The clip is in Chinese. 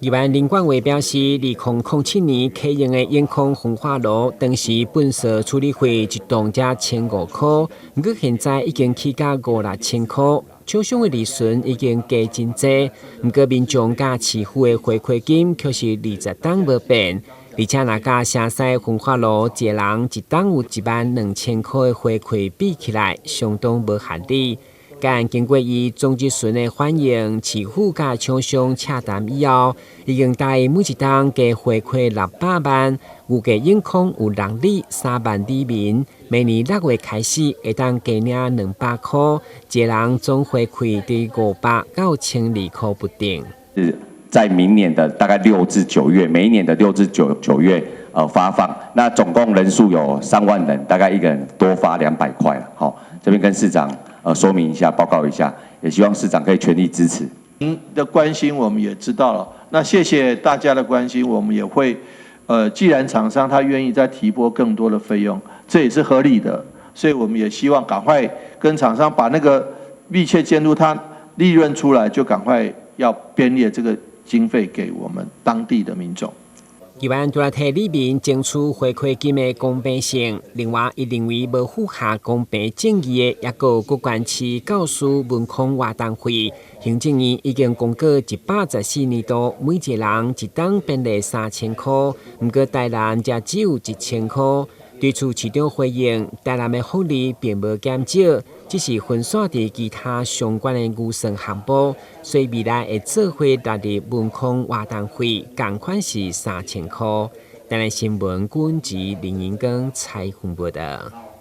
台湾林冠伟表示，2007年启用的眼眶焚化炉，当时本社处理费一栋才1500块，不过现在已经起价5、6千块，厂商的利润已经加真多，不过民众甲市府的回馈金却是20档无变，而且若甲城西焚化炉一人一档有12000块的回馈比起来，相当无合理。但经过伊总集群的反映，市府甲厂商洽谈以后，已经答应每一档加回馈600万，预计眼眶有6里3万里民，明年6月开始会当加领200块，一人总回馈伫500到1200块不等。在明年的大概6至9月，每一年的6至9月发放，那总共人数有3万人，大概一个人多发200块了。好，这边跟市长说明一下，报告一下，也希望市长可以全力支持。您的关心我们也知道了，那谢谢大家的关心，我们也会既然厂商他愿意再提拨更多的费用，这也是合理的，所以我们也希望赶快跟厂商把那个密切监督他利润出来，就赶快要编列这个经费给我们当地的民众。台湾除了替里民争取回馈金的公平性，另外，伊认为无符合公平正义的，也有国关市教师文康活动费，行政院已经公告114年度每一人一档编列3000块，不过台南则只有1000块。对此，市长回应，台南的福利并无减少，只是分散伫其他相关的预算项目，所以未来会做伙纳入文康活动费，同款是3000块。台南新闻管制林银光采访报道。